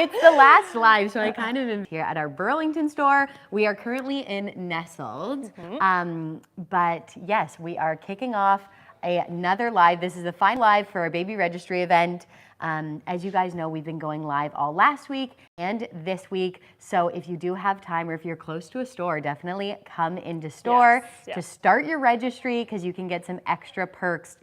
It's the last live, so I kind of am here at our Burlington store. We are currently in Nestled, but yes, we are kicking off another live. This is the final live for our baby registry event. As you guys know, we've been going live all last week and this week. So if you do have time, or if you're close to a store, definitely come into store to start your registry, because you can get some extra perks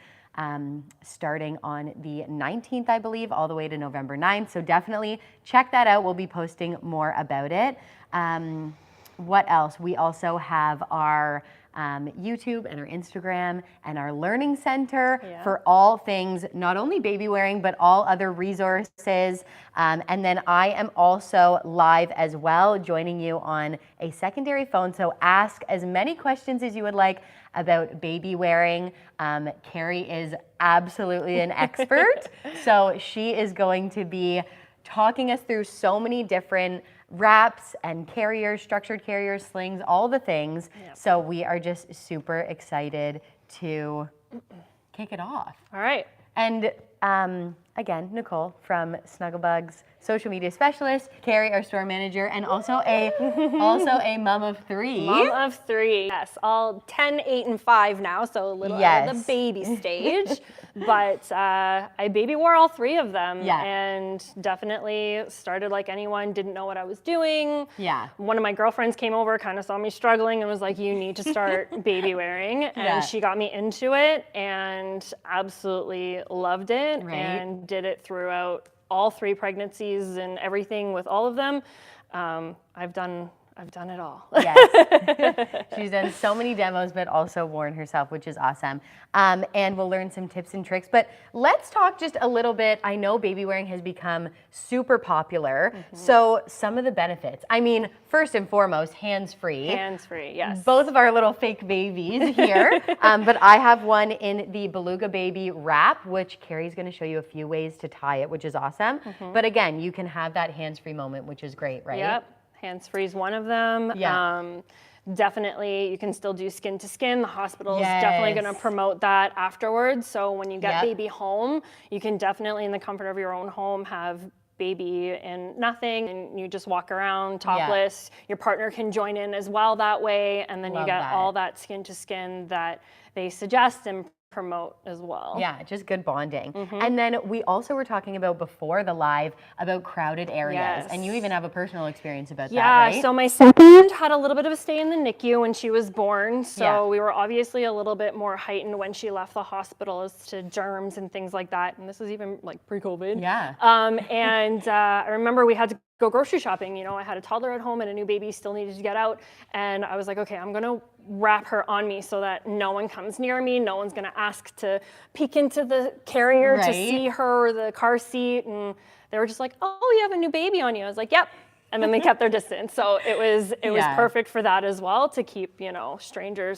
starting on the 19th, I believe, all the way to November 9th. So definitely check that out. We'll be posting more about it. What else? We also have our YouTube and our Instagram and our learning center for all things, not only baby wearing, but all other resources. And then I am also live as well, joining you on a secondary phone. So ask as many questions as you would like about baby wearing. Carrie is absolutely an expert. So she is going to be talking us through so many different wraps and carriers, structured carriers, slings, all the things. So we are just super excited to kick it off. All right. And again, Nicole from Snuggle Bugz, social media specialist, Carrie, our store manager, and also a mom of three. Mom of three. Yes, all 10, 8, and 5 now, so a little out of the baby stage. But I baby wore all 3 of them, and definitely started like anyone, didn't know what I was doing. One of my girlfriends came over, kind of saw me struggling, and was like, you need to start baby wearing. And she got me into it and absolutely loved it, and did it throughout all 3 pregnancies and everything with all of them. I've done it all. Yes. She's done so many demos, but also worn herself, which is awesome. And we'll learn some tips and tricks. But let's talk just a little bit. I know baby wearing has become super popular. So some of the benefits. I mean, first and foremost, hands-free. Hands-free, yes. Both of our little fake babies here. But I have one in the Beluga Baby wrap, which Carrie's going to show you a few ways to tie it, which is awesome. But again, you can have that hands-free moment, which is great, right? Yep. Hands-free is one of them. Definitely, you can still do skin to skin. The hospital is definitely going to promote that afterwards. So when you get baby home, you can definitely, in the comfort of your own home, have baby in nothing, and you just walk around topless. Your partner can join in as well that way, and then you get all that skin to skin that they suggest and promote as well. Yeah, just good bonding. And then we also were talking about before the live about crowded areas, and you even have a personal experience about that, right? Yeah, so my second had a little bit of a stay in the NICU when she was born, so we were obviously a little bit more heightened when she left the hospital as to germs and things like that, and this was even like pre-COVID. And I remember we had to go grocery shopping. You know, I had a toddler at home and a new baby still needed to get out, and I was like, okay, I'm gonna wrap her on me so that no one comes near me, no one's gonna ask to peek into the carrier to see her or the car seat, and they were just like, oh, you have a new baby on you. I was like, yep. And then they kept their distance. So it was perfect for that as well, to keep, you know, stranger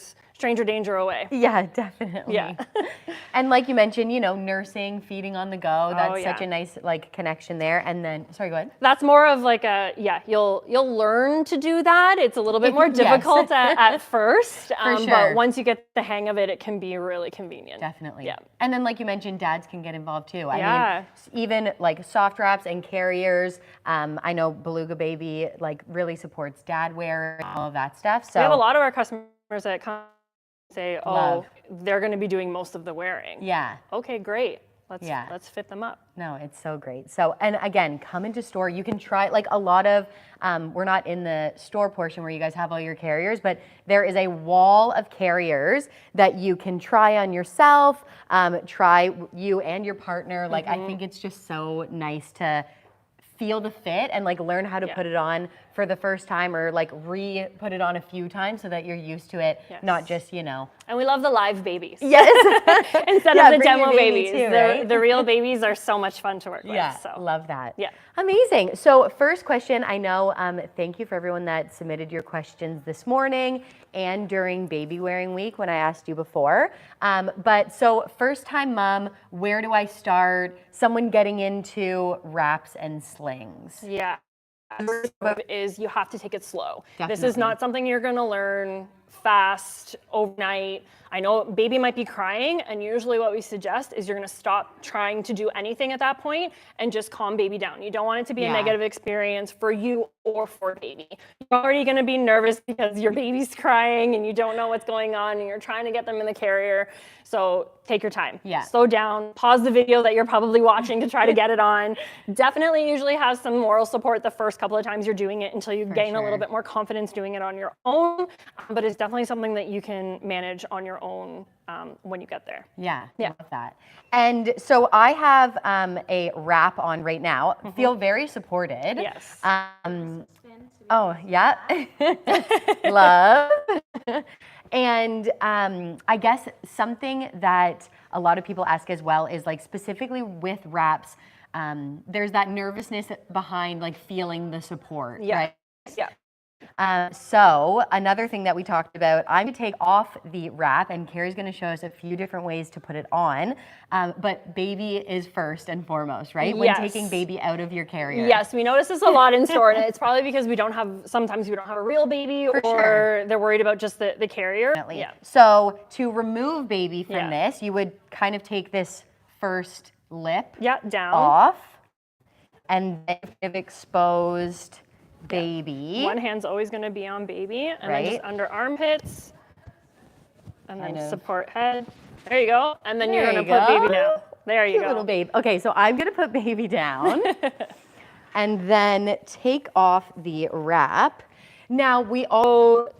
danger away. Yeah, definitely. And like you mentioned, you know, nursing, feeding on the go, that's such a nice like connection there. And then, sorry, go ahead. That's more of like a, you'll learn to do that. It's a little bit more difficult at first, but once you get the hang of it, it can be really convenient. Definitely. Yeah. And then like you mentioned, dads can get involved too. I mean, even like soft wraps and carriers. I know Beluga Baby like really supports dad wear and all of that stuff. So we have a lot of our customers that come say, oh, they're going to be doing most of the wearing. Okay, great. Let's fit them up. No, it's so great. So, and again, come into store. You can try like a lot of, we're not in the store portion where you guys have all your carriers, but there is a wall of carriers that you can try on yourself, try you and your partner. Like, I think it's just so nice to feel the fit and like learn how to put it on for the first time, or like put it on a few times so that you're used to it, not just, you know. And we love the live babies. Yes. Instead of the demo babies. Too, right? The real babies are so much fun to work with. Yeah, so. love that. Yeah. Amazing. So first question, I know, thank you for everyone that submitted your questions this morning and during baby wearing week when I asked you before. But so first time mom, where do I start? Someone getting into wraps and slings. Yeah. Is you have to take it slow. This is not something you're going to learn fast, overnight. I know baby might be crying, and usually what we suggest is you're gonna stop trying to do anything at that point and just calm baby down. You don't want it to be a negative experience for you or for baby. You're already gonna be nervous because your baby's crying and you don't know what's going on and you're trying to get them in the carrier. So take your time. Slow down, pause the video that you're probably watching to try to get it on. Definitely usually have some moral support the first couple of times you're doing it until you gain a little bit more confidence doing it on your own. But it's definitely something that you can manage on your own when you get there. Yeah, love that. And so I have a wrap on right now. Feel very supported. Yes. Oh, yeah. Love. And I guess something that a lot of people ask as well is like specifically with wraps, there's that nervousness behind like feeling the support, right? Yeah. So another thing that we talked about, I'm going to take off the wrap and Carrie's going to show us a few different ways to put it on. But baby is first and foremost, right? When taking baby out of your carrier. Yes, we notice this a lot in store, and it's probably because sometimes we don't have a real baby, or they're worried about just the carrier. Yeah. So to remove baby from this, you would kind of take this first lip down off, and then if exposed baby. One hand's always going to be on baby, and then just under armpits, and then support head. There you go. And then you're going to put baby down. There you go. Little babe. Okay, so I'm going to put baby down and then take off the wrap. Now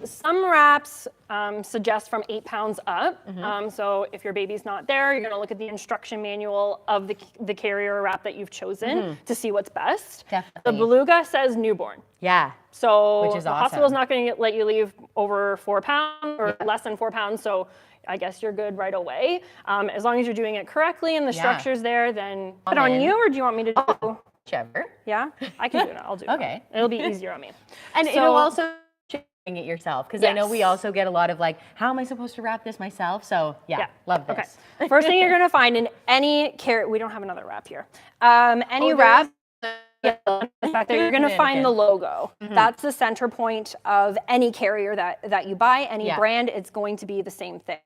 some wraps suggest from 8 pounds up. So if your baby's not there, you're going to look at the instruction manual of the carrier wrap that you've chosen to see what's best. Definitely. The Beluga says newborn. Yeah. So which is the awesome. hospital's not going to let you leave over 4 pounds or less than 4 pounds. So I guess you're good right away. As long as you're doing it correctly and the structure's there, then put it on you, or do you want me to do? Whichever. Yeah, I can do it. I'll do it. Okay. It'll be easier on me. And it'll also doing it yourself, because I know we also get a lot of like, how am I supposed to wrap this myself? So love this. Okay. First thing you're gonna find in any carrier, we don't have another wrap here. Any wrap, the fact that you're gonna find the logo. That's the center point of any carrier that you buy, any brand. It's going to be the same thing.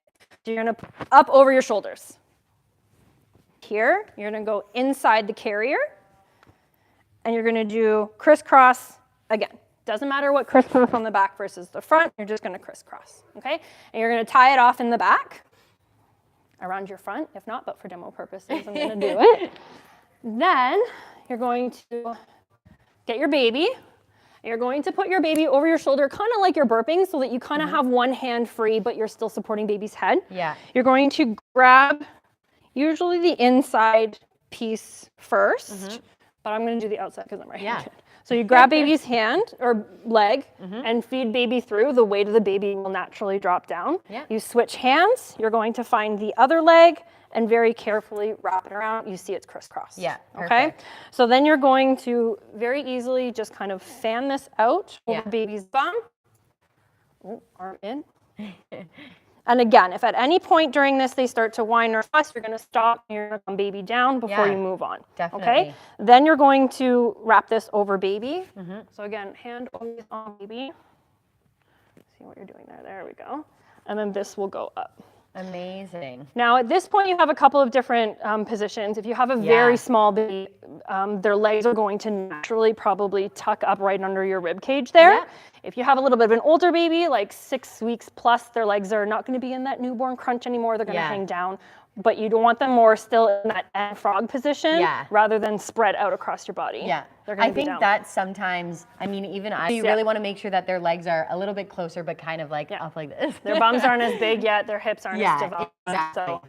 So you're gonna up over your shoulders. Here, you're gonna go inside the carrier, and you're gonna do crisscross again. Doesn't matter what crisscross on the back versus the front, you're just gonna crisscross, okay? And you're gonna tie it off in the back, around your front, if not, but for demo purposes, I'm gonna do it. Then you're going to get your baby, and you're going to put your baby over your shoulder, kind of like you're burping, so that you kind of have one hand free, but you're still supporting baby's head. Yeah. You're going to grab usually the inside piece first, but I'm gonna do the outside because I'm right-handed. So you grab baby's hand or leg and feed baby through. The weight of the baby will naturally drop down. You switch hands. You're going to find the other leg and very carefully wrap it around. You see it's crisscross. Yeah, okay? So then you're going to very easily just kind of fan this out over baby's bum. Oh, arm in. And again, if at any point during this they start to whine or fuss, you're going to stop and you're going to calm baby down before you move on. Definitely. Okay? Then you're going to wrap this over baby. So again, hand always on baby. See what you're doing there. There we go. And then this will go up. Amazing. Now at this point you have a couple of different positions. If you have a very small baby, their legs are going to naturally probably tuck up right under your rib cage there. If you have a little bit of an older baby, like 6 weeks plus, their legs are not going to be in that newborn crunch anymore. They're going to hang down. But you don't want them more still in that frog position rather than spread out across your body. Yeah. They're going I to be think down. that sometimes, I mean, even you really want to make sure that their legs are a little bit closer, but kind of like up like this. Their bums aren't as big yet. Their hips aren't as developed. Exactly. So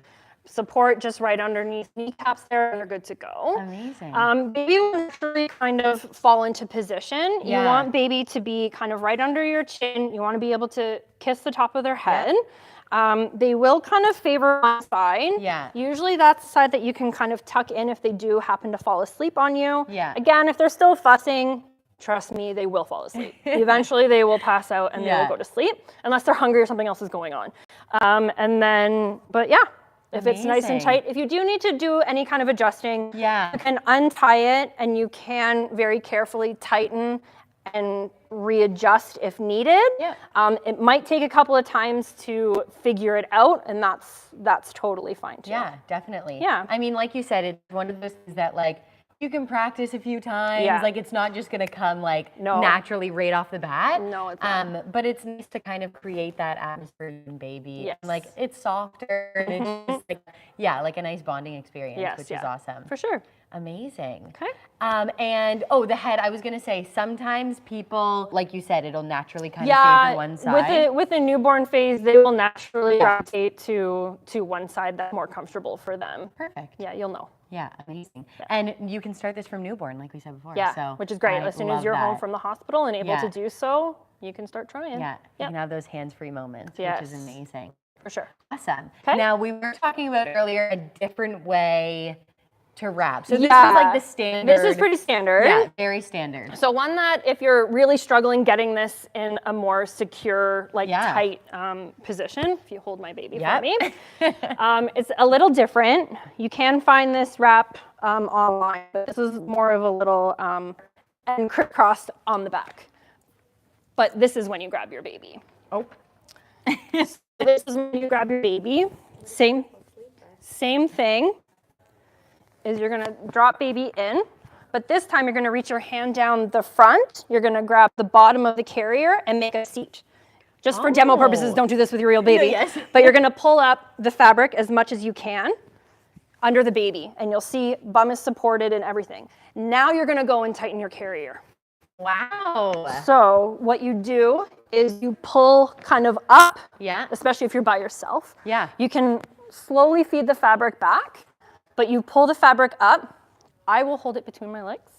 support just right underneath kneecaps there, and they're good to go. Amazing. Baby will naturally kind of fall into position. You want baby to be kind of right under your chin. You want to be able to kiss the top of their head. They will kind of favor one side. Usually that's the side that you can kind of tuck in if they do happen to fall asleep on you. Again, if they're still fussing, trust me, they will fall asleep. Eventually they will pass out and they will go to sleep, unless they're hungry or something else is going on. If it's nice and tight, if you do need to do any kind of adjusting, you can untie it and you can very carefully tighten and readjust if needed. Yeah. It might take a couple of times to figure it out, and that's totally fine too. Yeah, definitely. Yeah. I mean, like you said, it's one of those things that like you can practice a few times. Yeah. Like it's not just gonna come like No. naturally right off the bat. No, it's not. But it's nice to kind of create that atmosphere in baby. Yes. And, like it's softer and it's just like, yeah, like a nice bonding experience, Yes, which is yeah. awesome. For sure. Amazing. Okay. And the head, I was gonna say, sometimes people, like you said, it'll naturally kind of favor one side. With the newborn phase, they will naturally gravitate to one side that's more comfortable for them. Perfect. Yeah, you'll know. Yeah, amazing. Yeah. And you can start this from newborn, like we said before. Yeah, so which is great. As soon as you're home from the hospital and able Yeah. to do so, you can start trying. Yeah, you can have those hands-free moments, Yes. which is amazing. For sure. Awesome. Okay. Now, we were talking about earlier a different way to wrap. So this is Yeah. like the standard. This is pretty standard. Yeah, very standard. So one that if you're really struggling getting this in a more secure, like tight position, if you hold my baby for me, it's a little different. You can find this wrap online, but this is more of a little and crisscrossed on the back. But this is when you grab your baby. Oh. So this is when you grab your baby. Same thing. Is you're gonna drop baby in, but this time you're gonna reach your hand down the front, you're gonna grab the bottom of the carrier and make a seat. Just for demo purposes, don't do this with your real baby. Yes. But you're gonna pull up the fabric as much as you can under the baby, and you'll see bum is supported and everything. Now you're gonna go and tighten your carrier. Wow. So what you do is you pull kind of up, especially if you're by yourself. Yeah. You can slowly feed the fabric back, but you pull the fabric up. I will hold it between my legs.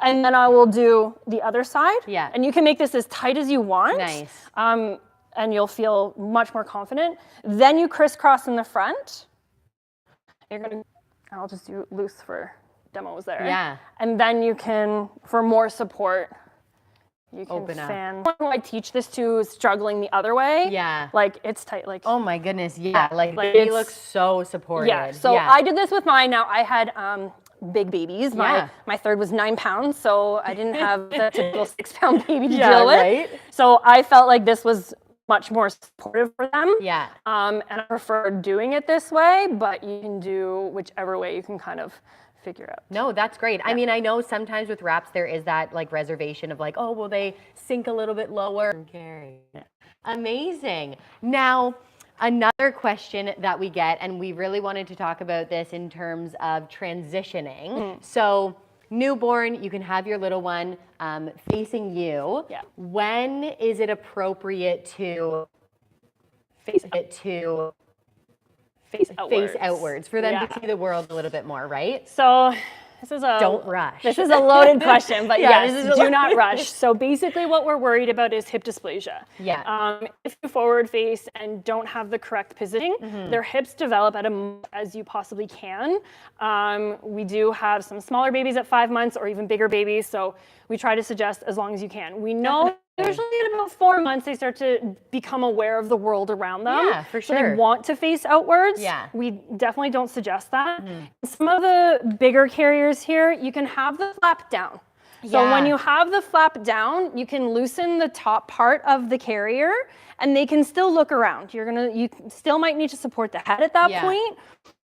And then I will do the other side. Yeah. And you can make this as tight as you want. Nice. And you'll feel much more confident. Then you crisscross in the front. I'll just do loose for demos there. Yeah. And then you can, for more support, you can Open up. fan. Who I teach this to is struggling the other way. Yeah. Like it's tight. Like Oh my goodness. Yeah. Like like baby looks so supported. yeah. So I did this with mine. Now I had big babies. My third was 9 pounds, so I didn't have the typical 6-pound baby to deal with. Right? So I felt like this was much more supportive for them. Yeah. And I prefer doing it this way, but you can do whichever way you can kind of figure out. No, that's great. I mean, I know sometimes with wraps there is that like reservation of like, oh, will they sink a little bit lower? Amazing. Now, another question that we get, and we really wanted to talk about this in terms of transitioning. So newborn, you can have your little one facing you. Yeah. When is it appropriate to face outwards for them to see the world a little bit more, right? So this is Don't rush. This is a loaded question, but Yeah, yes, do not rush. So basically what we're worried about is hip dysplasia. Yeah. If you forward face and don't have the correct positioning, their hips develop as you possibly can. We do have some smaller babies at 5 months or even bigger babies, so we try to suggest as long as you can. We know usually at about 4 months they start to become aware of the world around them. Yeah, for So sure. they want to face outwards. Yeah. We definitely don't suggest that. Some of the bigger carriers here, you can have the flap down. So when you have the flap down, you can loosen the top part of the carrier and they can still look around. You still might need to support the head at that point.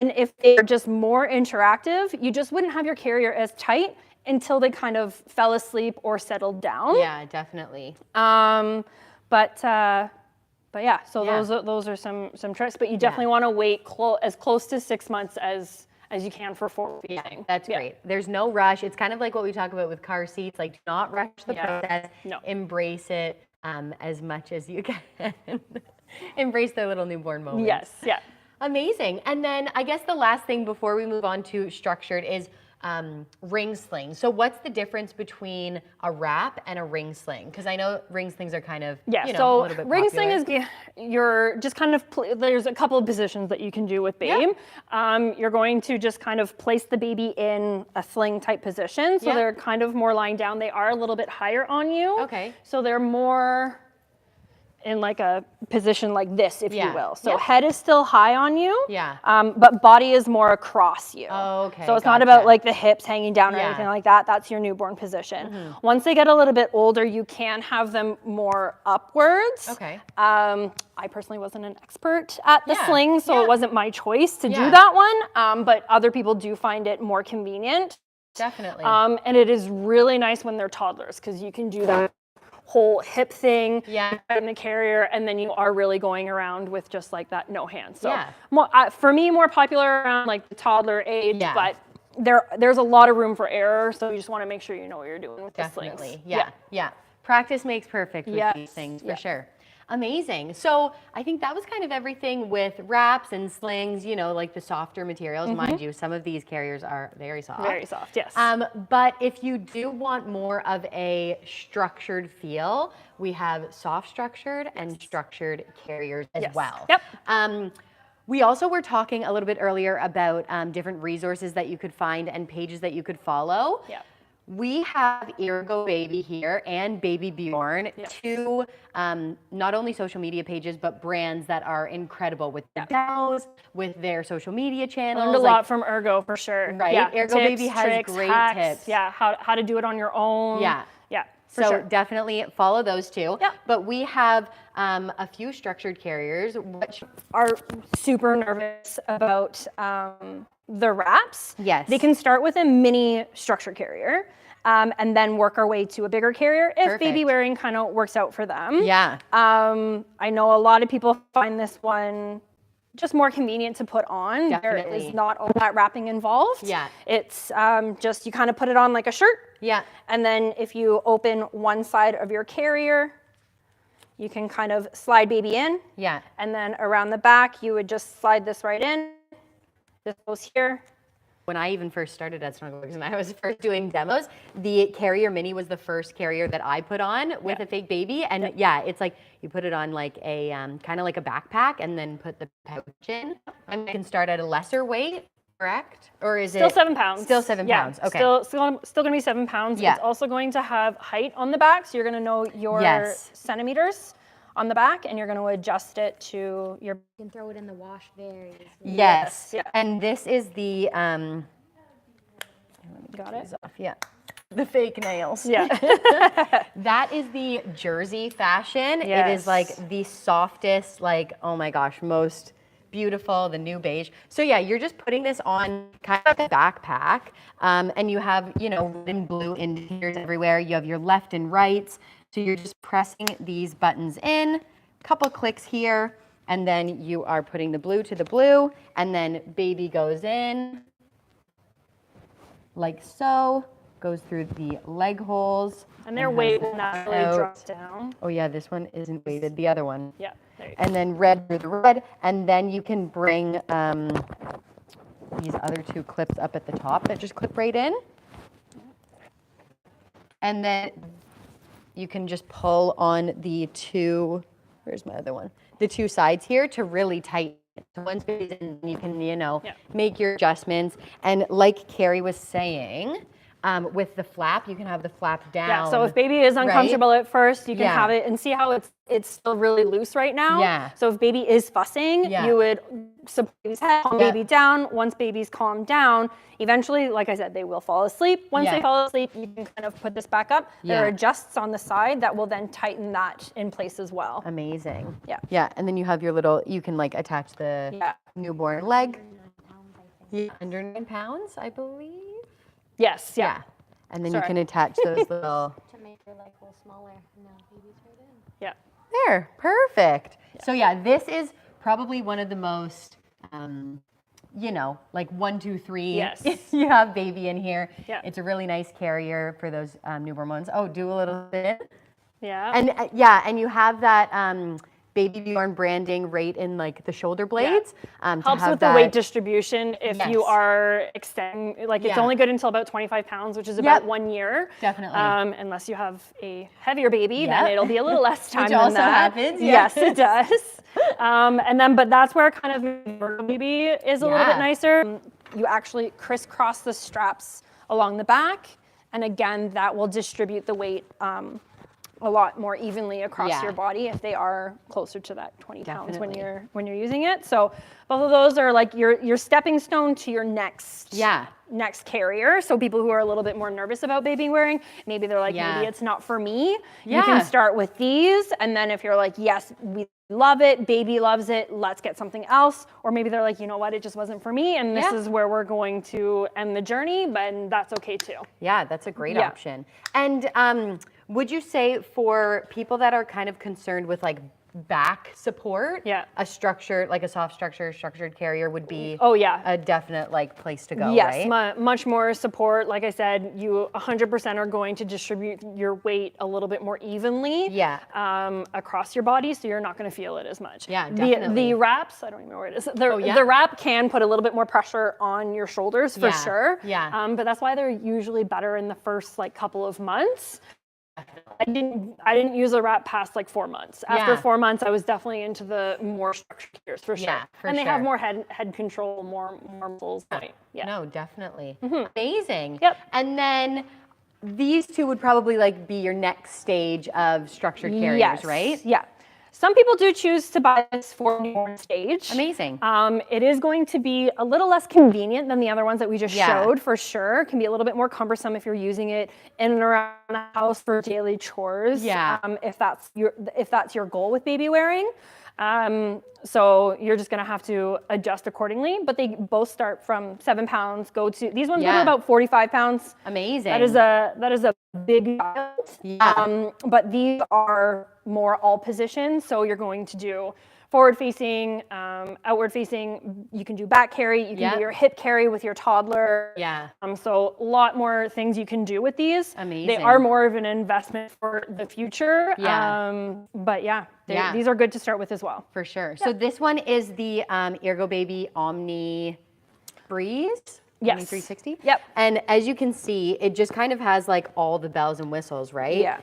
And if they're just more interactive, you just wouldn't have your carrier as tight until they kind of fell asleep or settled down. Yeah, definitely. But yeah, so those are some tricks. But you definitely want to wait as close to 6 months as you can for forward facing. That's great. There's no rush. It's kind of like what we talk about with car seats. Like, do not rush the process. No. Embrace it as much as you can. Embrace their little newborn moments. Yes. Yeah. Amazing. And then I guess the last thing before we move on to structured is ring sling. So what's the difference between a wrap and a ring sling? Because I know ring slings are kind of a little bit ring popular. sling is you're just kind of there's a couple of positions that you can do with babe. You're going to just kind of place the baby in a sling type position, so they're kind of more lying down. They are a little bit higher on you. Okay. So they're more. in like a position like this, if you will. So Yeah. head is still high on you, Yeah. but body is more across you. Oh, okay. So it's not about like the hips hanging down or anything like that. That's your newborn position. Once they get a little bit older, you can have them more upwards. Okay. I personally wasn't an expert at the sling, so it wasn't my choice to do that one. But other people do find it more convenient. Definitely. And it is really nice when they're toddlers because you can do that whole hip thing in the carrier, and then you are really going around with just like that no hands. So more, for me, more popular around like the toddler age, but there's a lot of room for error, so you just want to make sure you know what you're doing with the slings. Yeah. Practice makes perfect with these things, for sure. Amazing. So I think that was kind of everything with wraps and slings, you know, like the softer materials. Mind you, some of these carriers are very soft. Very soft, yes. But if you do want more of a structured feel, we have soft structured and structured carriers as well. Yep. We also were talking a little bit earlier about different resources that you could find and pages that you could follow. Yep. We have Ergo Baby here and Baby Bjorn, two not only social media pages, but brands that are incredible with their demos, with their social media channels. Learned a lot from Ergo for sure. Right? Yeah. Ergo Tips, Baby has tricks, great hacks, tips. Yeah, how to do it on your own. Yeah. Yeah. So definitely follow those two. Yep. But we have a few structured carriers, which are super nervous about the wraps. Yes. They can start with a mini structure carrier and then work our way to a bigger carrier if baby wearing kind of works out for them. Yeah. I know a lot of people find this one just more convenient to put on. Definitely. There is not all that wrapping involved. Yeah. It's just you kind of put it on like a shirt. Yeah. And then if you open one side of your carrier, you can kind of slide baby in. Yeah. And then around the back, you would just slide this right in. This goes here. When I even first started at Snuggle Bugz and I was first doing demos, the carrier mini was the first carrier that I put on with a fake baby. And it's like you put it on like a kind of like a backpack and then put the pouch in. And you can start at a lesser weight, correct? Or is Still it 7 pounds? Still 7 pounds. Okay. Still going to be 7 pounds. Yeah. It's also going to have height on the back, so you're going to know your centimeters on the back, and you're going to adjust it to your. You can throw it in the wash very easily. Yes. Yeah. And this is the Got it? off. Yeah. The fake nails. Yeah. That is the jersey fashion. Yes. It is like the softest, like, oh my gosh, most beautiful, the new beige. So yeah, you're just putting this on kind of like a backpack, and you have, you know, red and blue indicators everywhere. You have your left and rights. So you're just pressing these buttons in, couple clicks here, and then you are putting the blue to the blue, and then baby goes in, like so, goes through the leg holes. And their weight will naturally drop down. Oh yeah, this one isn't weighted, the other one. Yeah, there you go. And then red through the red, and then you can bring these other two clips up at the top that just clip right in. And then you can just pull on the two, where's my other one? The two sides here to really tighten it. So once it's in, you can, you know, make your adjustments. And like Carrie was saying, with the flap, you can have the flap down. Yeah, so if baby is uncomfortable at first, you can have it and see how it's still really loose right now. Yeah. So if baby is fussing, you would support baby's head, calm baby down. Once baby's calmed down, eventually, like I said, they will fall asleep. Once they fall asleep, you can kind of put this back up. There are adjusts on the side that will then tighten that in place as well. Amazing. Yeah. Yeah, and then you have your little, you can like attach the newborn leg. Under 9 pounds, I believe. Yes, yeah. And then you can attach those little. To make your leg a little smaller. And now baby's right in. Yeah. There, perfect. So yeah, this is probably one of the most, you know, like 1, 2, 3. Yes. You have baby in here. Yeah. It's a really nice carrier for those newborn ones. Oh, do a little bit. Yeah. And and you have that Baby Bjorn branding right in like the shoulder blades. Helps with the weight distribution if you are extending, like it's only good until about 25 pounds, which is about 1 year. Definitely. Unless you have a heavier baby, then it'll be a little less time Which than also that. happens. Yes, it does. And then, but that's where kind of baby is a little bit nicer. You actually crisscross the straps along the back. And again, that will distribute the weight a lot more evenly across your body if they are closer to that 20 pounds when you're using it. So both of those are like your stepping stone to your next carrier. So people who are a little bit more nervous about baby wearing, maybe they're like, maybe it's not for me. You can start with these, and then if you're like, yes, we love it, baby loves it, let's get something else. Or maybe they're like, you know what, it just wasn't for me, and this is where we're going to end the journey, but that's okay too. Yeah, that's a great option. And would you say for people that are kind of concerned with like back support, a structured, like a soft structured carrier would be a definite like place to go, right? Much more support. Like I said, you 100% are going to distribute your weight a little bit more evenly across your body, so you're not going to feel it as much. Yeah, definitely. The wraps, I don't even know where it is. The wrap can put a little bit more pressure on your shoulders for sure. Yeah. But that's why they're usually better in the first like couple of months. I didn't use a wrap past like 4 months. After 4 months, I was definitely into the more structured gears for sure. Yeah, and they have more head control, more muscles. Yeah. No, definitely. Amazing. Yep. And then these two would probably like be your next stage of structured carriers, right? Yeah. Some people do choose to buy this for newborn stage. Amazing. It is going to be a little less convenient than the other ones that we just showed, for sure. It can be a little bit more cumbersome if you're using it in and around the house for daily chores. Yeah. If that's your goal with baby wearing. So you're just gonna have to adjust accordingly, but they both start from 7 pounds, these ones go to about 45 pounds. Amazing. That is a big child. Yeah. But these are more all positions. So you're going to do forward facing, outward facing. You can do back carry. You can do your hip carry with your toddler. Yeah. So a lot more things you can do with these. Amazing. They are more of an investment for the future. Yeah. But these are good to start with as well. For sure. Yeah. So this one is the Ergo Baby Omni Breeze. Yes. Omni 360. Yep. And as you can see, it just kind of has like all the bells and whistles, right? Yeah.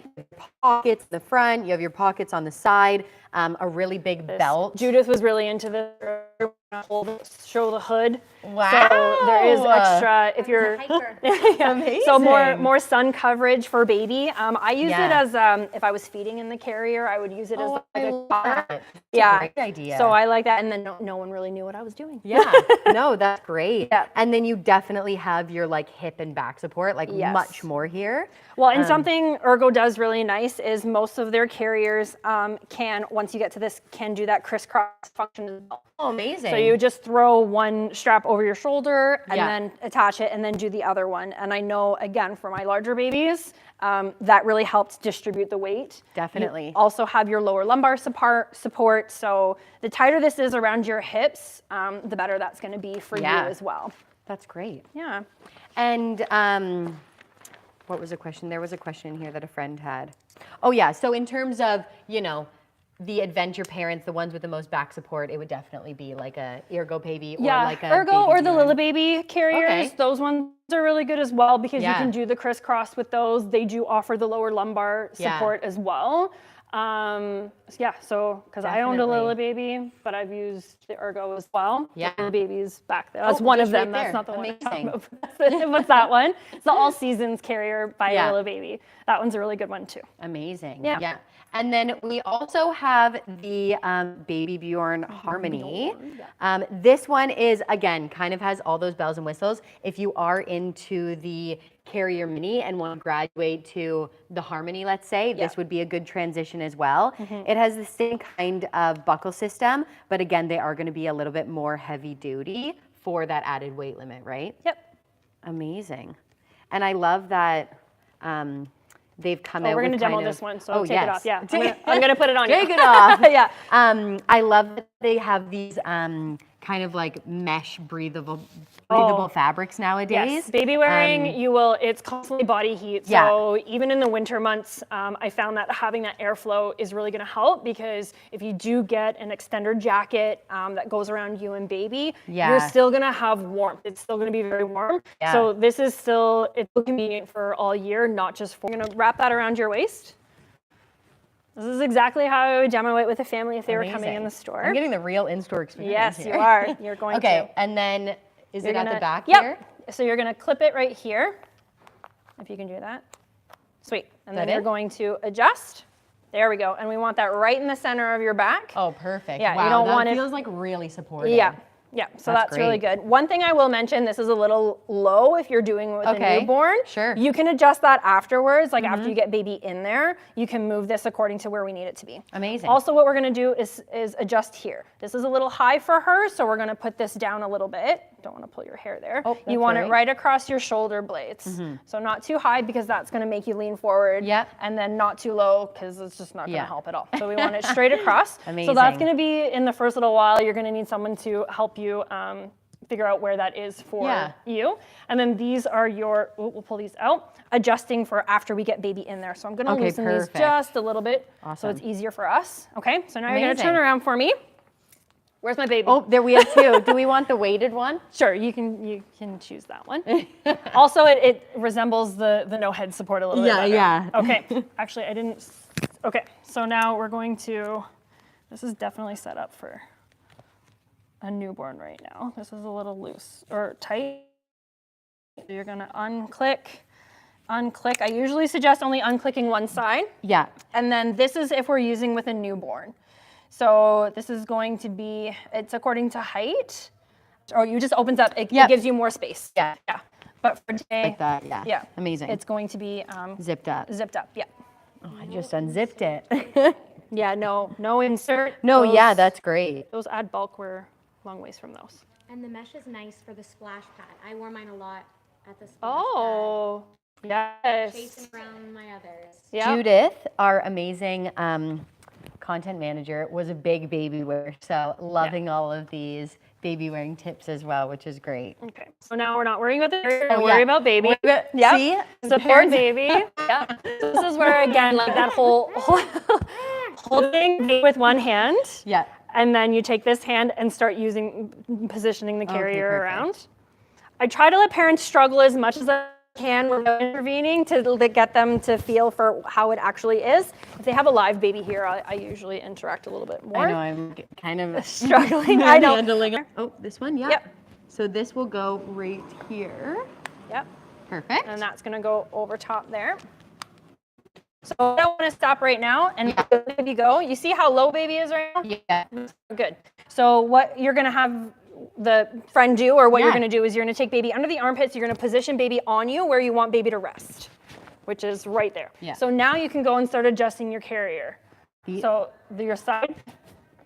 Pockets in the front, you have your pockets on the side, a really big belt. Judith was really into this. Show the hood. Wow. So there is extra if you're Amazing. So more sun coverage for baby. I use it as if I was feeding in the carrier, I would use it as like a cover. Yeah. Great idea. So I like that, and then no one really knew what I was doing. Yeah. No, that's great. Yeah. And then you definitely have your like hip and back support, like much more here. Well, and something Ergo does really nice is most of their carriers can, once you get to this, can do that crisscross function as well. Oh, amazing. So you just throw one strap over your shoulder and then attach it and then do the other one. And I know, again, for my larger babies, that really helps distribute the weight. Definitely. You also have your lower lumbar support. So the tighter this is around your hips, the better that's going to be for you as well. That's great. Yeah. And what was the question? There was a question here that a friend had. Oh, yeah. So in terms of, the adventure parents, the ones with the most back support, it would definitely be like a Ergo Baby or like a Ergo or the Lilla Baby carriers. Okay. Those ones are really good as well because you can do the crisscross with those. They do offer the lower lumbar support as well. So because I owned a Lilla Baby, but I've used the Ergo as well. Yeah. The Lilla Baby's back there. That's one of them. That's not the one I'm talking about. What's that one? It's the All Seasons carrier by Lilla Baby. That one's a really good one too. Amazing. Yeah. And then we also have the Baby Bjorn Harmony. This one is, again, kind of has all those bells and whistles. If you are into the Carrier Mini and want to graduate to the Harmony, let's say, this would be a good transition as well. It has the same kind of buckle system, but again, they are going to be a little bit more heavy duty for that added weight limit, right? Yep. Amazing. And I love that they've come out with we're going to demo this one, so take it off. Yeah, I'm going to put it on. Take it off. Yeah. I love that they have these kind of like mesh breathable fabrics nowadays. Yes, baby wearing, it's constantly body heat. So even in the winter months, I found that having that airflow is really going to help because if you do get an extender jacket that goes around you and baby, you're still going to have warmth. It's still going to be very warm. Yeah. So this is still, it's convenient for all year, not just for, I'm going to wrap that around your waist. This is exactly how I would demo it with a family if they were coming in the store. I'm getting the real in-store experience. Yes, you are. You're going to. Okay, and then is it at the back here? So you're going to clip it right here, if you can do that. Sweet. And then you're going to adjust. There we go. And we want that right in the center of your back. Oh, perfect. Yeah, wow, you don't that want it. feels like really supportive. Yeah. Yeah, so that's really great. good. One thing I will mention, this is a little low if you're doing it with a newborn. Sure. You can adjust that afterwards, like after you get baby in there, you can move this according to where we need it to be. Amazing. Also, what we're gonna do is adjust here. This is a little high for her, so we're gonna put this down a little bit. Don't wanna pull your hair there. Oh, you want it right across your shoulder blades. So not too high because that's gonna make you lean forward. Yep. And then not too low because it's just not gonna help at all. So we want it straight across. Amazing. So that's gonna be, in the first little while, you're gonna need someone to help you figure out where that is for you. And then these are your, we'll pull these out, adjusting for after we get baby in there. So I'm gonna loosen these just a little bit so it's easier for us. Okay, so now you're gonna turn around for me. Where's my baby? Oh, there we have two. Do we want the weighted one? Sure, you can choose that one. Also, it resembles the no head support a little bit better. Yeah. Okay, actually I didn't, okay, so now we're going to, this is definitely set up for a newborn right now. This is a little loose or tight. So you're gonna unclick. I usually suggest only unclicking one side. Yeah. And then this is if we're using with a newborn. So this is going to be, it's according to height. Or you just opens up, it gives you more space. Yeah. Yeah. But for today, Like that, yeah. Yeah. Amazing. It's going to be zipped up. zipped up, yeah. Oh, I just unzipped it. Yeah, no insert. No, yeah, that's great. Those add bulk, we're long ways from those. And the mesh is nice for the splash pad. I wore mine a lot at the splash Oh, pad. yes. Chasing around my others. Yep. Judith, our amazing content manager, was a big baby wearer, so loving all of these baby wearing tips as well, which is great. Okay, so now we're not worrying about the hair, we're worrying about baby. Yeah. See? Support baby. Yeah. This is where, again, like that whole holding baby with one hand. Yeah. And then you take this hand and start positioning the carrier around. I try to let parents struggle as much as I can without intervening to get them to feel for how it actually is. If they have a live baby here, I usually interact a little bit more. I know, I'm kind of struggling. I know. Handling. Oh, this one, yeah. Yep. So this will go right here. Yep. Perfect. And that's gonna go over top there. So I don't want to stop right now and let baby go. You see how low baby is right now? Yeah. Good. So what you're gonna have the friend do, or what you're gonna do, is you're gonna take baby under the armpits, you're gonna position baby on you where you want baby to rest, which is right there. Yeah. So now you can go and start adjusting your carrier. So your side,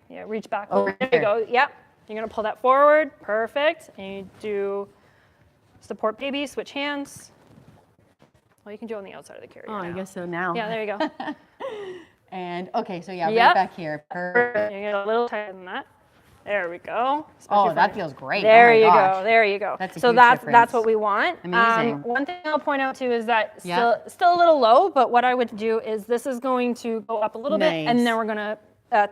reach back over. There you go. Yep. You're gonna pull that forward. Perfect. And you do support baby, switch hands. Well, you can do it on the outside of the carrier. Oh, now. I guess so now. Yeah, there you go. And okay, so right back here. Perfect. You get a little tighter than that. There we go. Oh, that feels great. There you go. There you go. That's a so huge that's difference. what we want. Amazing. One thing I'll point out too is that still a little low, but what I would do is this is going to go up a little bit, and then we're gonna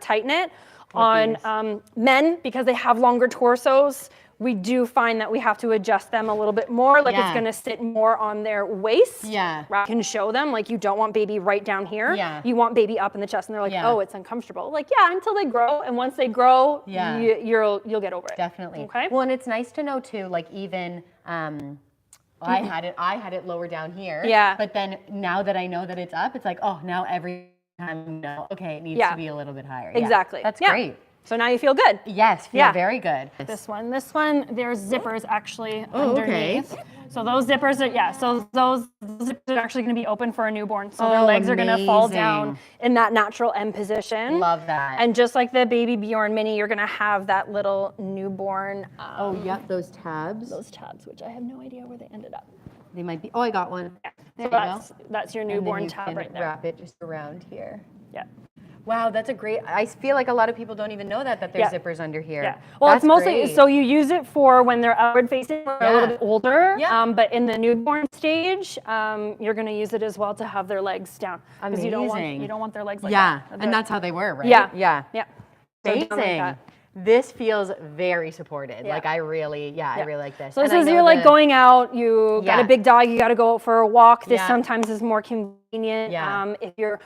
tighten it. On men, because they have longer torsos, we do find that we have to adjust them a little bit more, like it's gonna sit more on their waist. Yeah. You can show them, like, you don't want baby right down here. Yeah. You want baby up in the chest, and they're like, oh, it's uncomfortable. Like, yeah, until they grow, and once they grow, you'll get over it. Definitely. Okay. Well, and it's nice to know too, like even, I had it lower down here. Yeah. But then now that I know that it's up, it's like, oh, now every time, okay, it needs to be a little bit higher. Exactly. Yeah. That's great. So now you feel good. Yes, feel very good. This one, there's zippers actually underneath. Okay. So those zippers are, so those zippers are actually gonna be open for a newborn. So their legs are gonna fall down in that natural M position. Love that. And just like the Baby Bjorn Mini, you're gonna have that little newborn. Those tabs. Those tabs, which I have no idea where they ended up. They might be, I got one. There So that's your newborn tab right there. Wrap it just around here. Yeah. Wow, that's a great, I feel like a lot of people don't even know that there's zippers under here. Yeah. Well, that's it's mostly, great. so you use it for when they're outward facing, when they're a little bit older. Yeah. But in the newborn stage, you're going to use it as well to have their legs down. Amazing. You don't want their legs like that. And that's how they were, right? Yeah. Yeah. Yeah. So down like Amazing. that. This feels very supported. Yeah. Like I really like this. So this And is I know you're like going out, you got a big dog, you got to go for a walk. This sometimes is more convenient. Yeah. If you're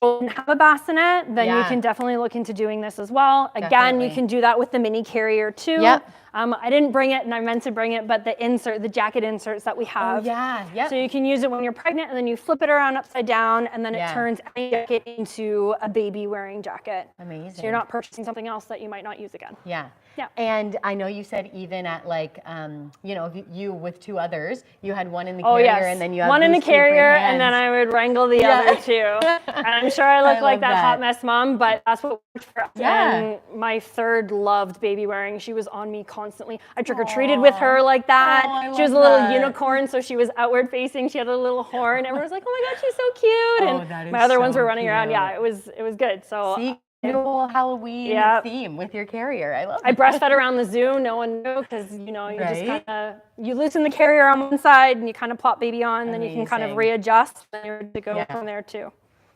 children have a bassinet, then you can definitely look into doing this as well. Again, you can do that with the mini carrier too. Yep. I didn't bring it, and I meant to bring it, but the jacket inserts that we have. Oh, yeah, yep. So you can use it when you're pregnant, and then you flip it around upside down, and then it turns any jacket into a baby wearing jacket. Amazing. So you're not purchasing something else that you might not use again. Yeah. Yeah. And I know you said even at like, you know, you with 2 others, you had one in the carrier and then you have one in the these 2 free carrier, hands. and then I would wrangle the other 2. And I'm sure I look like that hot mess mom, but that's what worked for us. Yeah. And my third loved baby wearing. She was on me constantly. I trick-or-treated with her like that. Oh, she was a little unicorn, so she was outward facing. She had a little horn. Everyone was like, oh my God, she's so cute. And my other ones were running around. Yeah, it was good. So see, whole Halloween theme with your carrier. I love it. I breastfed around the zoo. No one knew because, you know, you just kind of, you loosen the carrier on one side and you kind of plop baby on, and then you can kind of readjust, and you're ready to go from there too.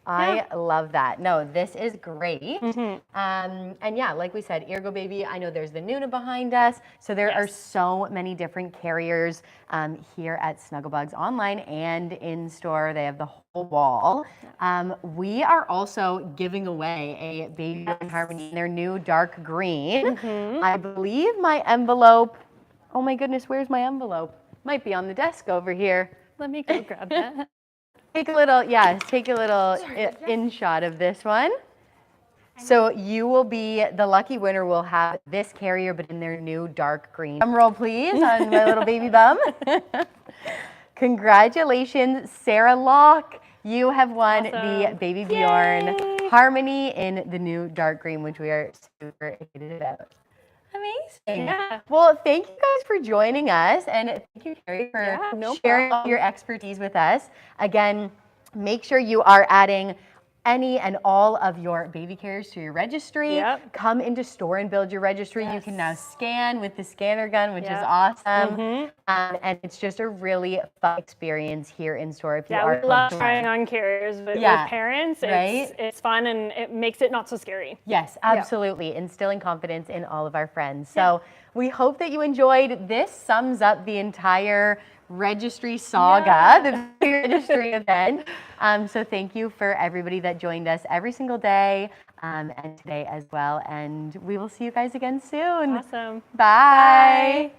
I love that. No, this is great. And yeah, like we said, Ergo Baby, I know there's the Nuna behind us. So there are so many different carriers here at Snuggle Bugz online and in store. They have the whole wall. We are also giving away a Baby Harmony in their new dark green. I believe my envelope, oh my goodness, where's my envelope? Might be on the desk over here. Let me go grab that. Take a little in shot of this one. So you will be, the lucky winner will have this carrier, but in their new dark green. Drum roll, please, on my little baby bum. Congratulations, Sarah Locke. You have won the Baby Bjorn Harmony in the new dark green, which we are super excited about. Amazing. Yeah. Well, thank you guys for joining us, and thank you, Carrie, for sharing all your expertise with us. Again, make sure you are adding any and all of your baby carriers to your registry. Come into store and build your registry. You can now scan with the scanner gun, which is awesome. And it's just a really fun experience here in store. If you are we love trying on carriers with parents. It's fun, and it makes it not so scary. Yes, absolutely. Instilling confidence in all of our friends. So we hope that you enjoyed. This sums up the entire registry saga, the registry event. So thank you for everybody that joined us every single day and today as well. And we will see you guys again soon. Awesome. Bye.